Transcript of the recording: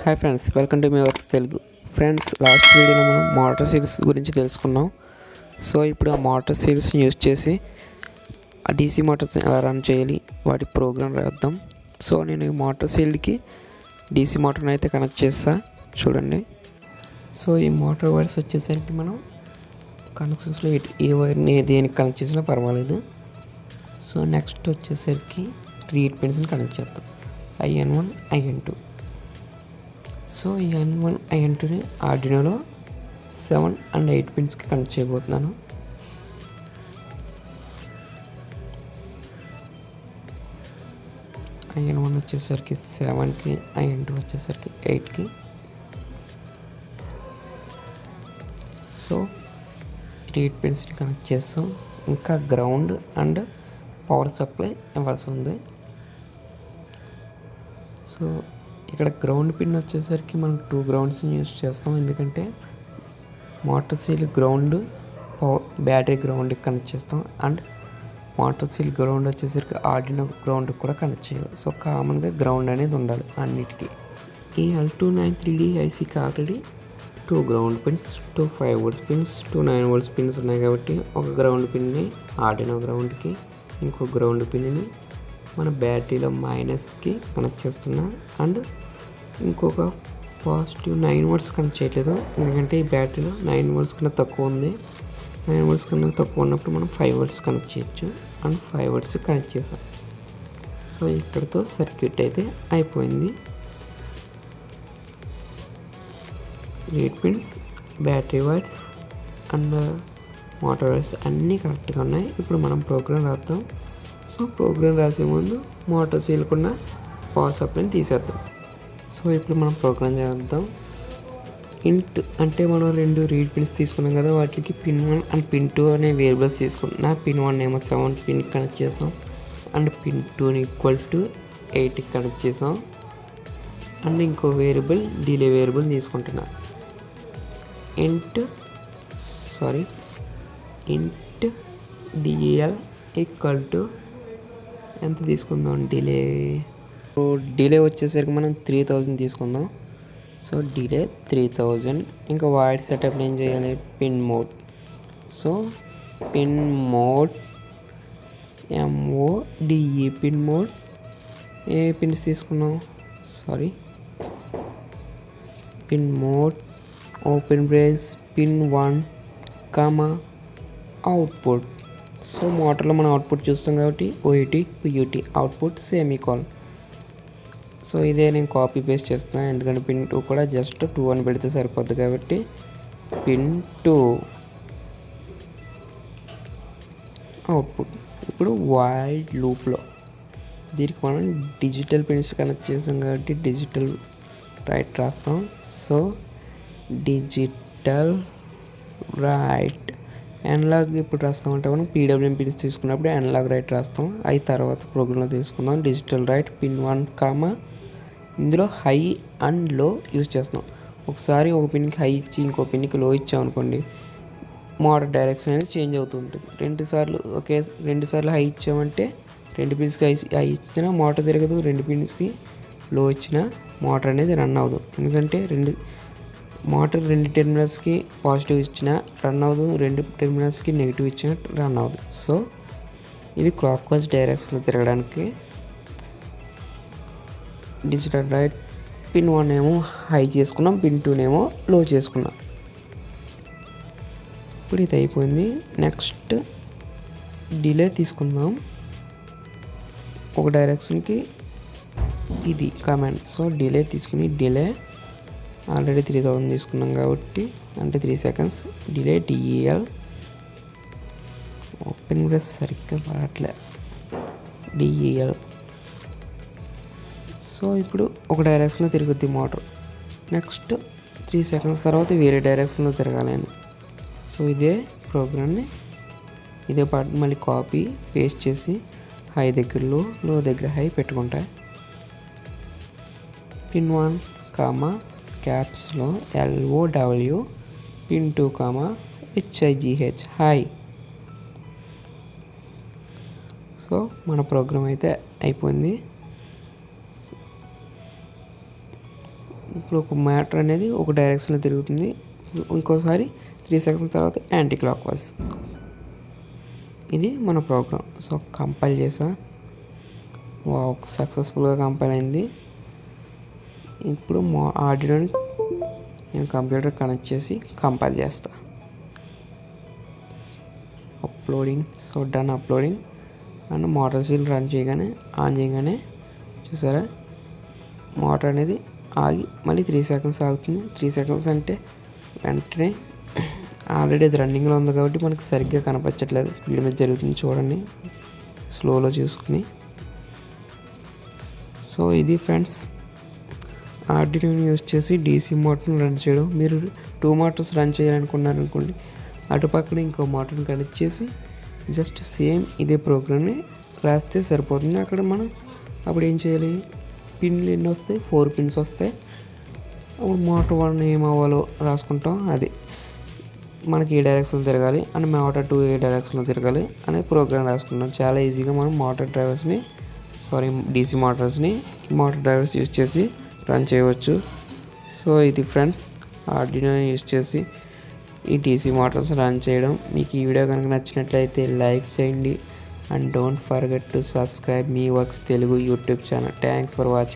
Hi friends, welcome to my works Telugu. Friends, last వీడియోలో మనం motor series గురించి తెలుసుకున్నాం. సో ఇప్పుడు ఆ మోటార్ సిరీస్ని యూజ్ చేసి ఆ డీసీ మోటార్స్ని ఎలా రన్ చేయాలి, వాటి ప్రోగ్రామ్ రాద్దాం. సో నేను ఈ మోటార్ సీల్డ్కి డీసీ మోటార్ని అయితే కనెక్ట్ చేస్తా, చూడండి. సో ఈ మోటార్ వైర్స్ వచ్చేసరికి మనం కనెక్షన్స్లో ఏ వైర్ని దేనికి కనెక్ట్ చేసినా పర్వాలేదు. సో నెక్స్ట్ వచ్చేసరికి 3 పిన్స్ని కనెక్ట్ చేద్దాం, IN1 IN2. సో ఈ IN1 IN2ని ఆర్డినోలో 7 and 8 పిన్స్కి కనెక్ట్ చేయబోతున్నాను. IN1 వచ్చేసరికి 7కి, IN2 వచ్చేసరికి 8కి. సో 8 పిన్స్ని కనెక్ట్ చేస్తాం. ఇంకా గ్రౌండ్ అండ్ పవర్ సప్లై ఇవ్వాల్సి ఉంది. సో ఇక్కడ గ్రౌండ్ పిన్ వచ్చేసరికి మనం 2 గ్రౌండ్స్ని యూజ్ చేస్తాం, ఎందుకంటే మోటార్ సీల్ గ్రౌండ్ బ్యాటరీ గ్రౌండ్కి కనెక్ట్ చేస్తాం. అండ్ మోటార్ సీల్ గ్రౌండ్ వచ్చేసరికి ఆర్డినో గ్రౌండ్ కూడా కనెక్ట్ చేయాలి. సో కామన్గా గ్రౌండ్ అనేది ఉండాలి అన్నిటికీ. ఈ L293D ఐసీకి already 2 ground pins, 2 5V pins, 2 9V pins ఉన్నాయి. కాబట్టి ఒక గ్రౌండ్ పిన్ని ఆర్డినో గ్రౌండ్కి, ఇంకో గ్రౌండ్ పిన్ని మన బ్యాటరీలో మైనస్కి కనెక్ట్ చేస్తున్నాం. అండ్ ఇంకొక పాజిటివ్ 9V కనెక్ట్ చేయట్లేదు, ఎందుకంటే ఈ బ్యాటరీలో 9V కన్నా తక్కువ ఉంది. 9V కన్నా తక్కువ ఉన్నప్పుడు మనం 5V కనెక్ట్ చేయొచ్చు. అండ్ 5V కనెక్ట్ చేసాం. సో ఇక్కడితో సర్క్యూట్ అయితే అయిపోయింది. 8 pins, battery wires and motor wires అన్నీ కరెక్ట్గా ఉన్నాయి. ఇప్పుడు మనం ప్రోగ్రామ్ రాద్దాం. సో ప్రోగ్రామ్ రాసే ముందు మోటార్ సీల్కున్న పవర్ సప్లైని తీసేద్దాం. సో ఇప్పుడు మనం ప్రోగ్రామ్ చేద్దాం. ఇంట్ అంటే మనం 2 రీడ్ పిన్స్ తీసుకున్నాం కదా, వాటికి పిన్ 1 అండ్ పిన్ 2 అనే వేరియబుల్స్ తీసుకున్నా. పిన్ 1 ఏమో 7 పిన్కి కనెక్ట్ చేసాం. అండ్ పిన్ 2ని =8కి కనెక్ట్ చేసాం. అండ్ ఇంకో వేరియబుల్ డిలే వేరియబుల్ తీసుకుంటున్నా. ఇంట్ DEL ఎంత తీసుకుందాం డిలే వచ్చేసరికి మనం 3000 తీసుకుందాం. So delay 3000. ఇంకా వైడ్ సెటప్ ఏం చేయాలి, pin mode. So pin mode MODE pin mode. ఏ పిన్స్ తీసుకున్నాం, pin mode open brace pin 1 output. So మోటార్లో మనం అవుట్పుట్ చూస్తాం కాబట్టి OET PUT output semicolon. So ఇదే నేను కాపీ పేస్ట్ చేస్తున్నాను, ఎందుకంటే పిన్ 2 కూడా జస్ట్ 2 అని పెడితే సరిపోద్ది. కాబట్టి పిన్ 2 అవుట్పుట్. ఇప్పుడు వైడ్ లూప్లో దీనికి మనం డిజిటల్ పిన్స్ కనెక్ట్ చేసాం కాబట్టి డిజిటల్ రైట్ రాస్తాం. So digital right. అనలాగ్ ఇప్పుడు రాస్తామంటే మనం PWM పిన్స్ తీసుకున్నప్పుడు అనలాగ్ రైట్ రాస్తాం. అవి తర్వాత ప్రోగ్రాంలో తీసుకుందాం. డిజిటల్ రైట్ పిన్ 1 ఇందులో హై అండ్ లో యూజ్ చేస్తాం. ఒకసారి ఒక పిన్కి హై ఇచ్చి ఇంకో పిన్కి లో ఇచ్చామనుకోండి, మోటార్ డైరెక్షన్ అనేది చేంజ్ అవుతూ ఉంటుంది. 2 సార్లు హై ఇచ్చామంటే 2 పిన్స్కి హై ఇచ్చినా మోటార్ తిరగదు, 2 పిన్స్కి లో ఇచ్చినా మోటార్ అనేది రన్ అవ్వదు. ఎందుకంటే మోటార్ 2 టెర్మినల్స్కి పాజిటివ్ ఇచ్చినా రన్ అవ్వదు, 2 టెర్మినల్స్కి నెగిటివ్ ఇచ్చినా రన్ అవ్వదు. సో ఇది క్లాక్ వైజ్ డైరెక్షన్లో తిరగడానికి డిజిటల్ రైట్. పిన్ 1 ఏమో హై చేసుకున్నాం, పిన్ 2 ఏమో లో చేసుకున్నాం. ఇప్పుడు ఇది అయిపోయింది. నెక్స్ట్ డిలే తీసుకుందాం. ఒక డైరెక్షన్కి ఇది కమాండ్. సో డిలే తీసుకుని డిలే ఆల్రెడీ 3000 తీసుకున్నాం కాబట్టి, అంటే 3 seconds. Delay DEL open brace సరిగ్గా పడట్లే, DEL. సో ఇప్పుడు ఒక డైరెక్షన్లో తిరుగుద్ది మోటార్. నెక్స్ట్ 3 seconds తర్వాత వేరే డైరెక్షన్లో తిరగాలని. సో ఇదే ప్రోగ్రామ్ని ఇదే పార్ట్ మళ్ళీ కాపీ పేస్ట్ చేసి హై దగ్గర లో దగ్గర హై పెట్టుకుంటా. Pin 1 క్యాప్స్లో LOW, pin 2 HIGH high. So మన ప్రోగ్రామ్ అయితే అయిపోయింది. ఇప్పుడు ఒక మోటార్ అనేది ఒక డైరెక్షన్లో తిరుగుతుంది, ఇంకోసారి 3 సెకండ్స్ తర్వాత యాంటీ క్లాక్ వైజ్. ఇది మన ప్రోగ్రామ్. సో కంపైల్ చేసా, సక్సెస్ఫుల్గా కంపైల్ అయింది. ఇప్పుడు ఆర్డినోని నేను కంప్యూటర్ కనెక్ట్ చేసి కంపైల్ చేస్తా. Uploading. So done uploading. And motor seal on చేయగానే చూసారా మోటార్ అనేది ఆగి మళ్ళీ 3 సెకండ్స్ ఆగుతుంది. 3 సెకండ్స్ అంటే వెంటనే ఆల్రెడీ అది రన్నింగ్లో ఉంది కాబట్టి మనకి సరిగ్గా కనపరచట్లేదు, స్పీడ్ మీద జరుగుతుంది చూడండి, స్లోలో చూసుకుని. సో ఇది ఫ్రెండ్స్ ఆర్డినోని యూజ్ చేసి డీసీ మోటార్ని రన్ చేయడం. మీరు 2 మోటార్స్ రన్ చేయాలనుకున్నారనుకోండి, అటుపక్కన ఇంకో మోటార్ని కనెక్ట్ చేసి జస్ట్ సేమ్ ఇదే ప్రోగ్రామ్ని రాస్తే సరిపోతుంది. అక్కడ మనం అప్పుడు ఏం చేయాలి, పిన్లు ఎన్ని వస్తాయి, 4 పిన్స్ వస్తాయి. అప్పుడు మోటార్ 1 ఏం అవ్వాలో రాసుకుంటాం, అది మనకి ఏ డైరెక్షన్లో తిరగాలి అండ్ మోటార్ 2 ఏ డైరెక్షన్లో తిరగాలి అనే ప్రోగ్రామ్ రాసుకుంటాం. చాలా ఈజీగా మనం డీసీ మోటార్ డ్రైవర్స్ యూజ్ చేసి రన్ చేయవచ్చు. సో ఇది ఫ్రెండ్స్ ఆర్డినో యూజ్ చేసి ఈ డీసీ మోటార్స్ రన్ చేయడం. మీకు ఈ వీడియో కనుక నచ్చినట్లయితే లైక్ చేయండి and don't forget to subscribe me works Telugu YouTube channel. Thanks for watching.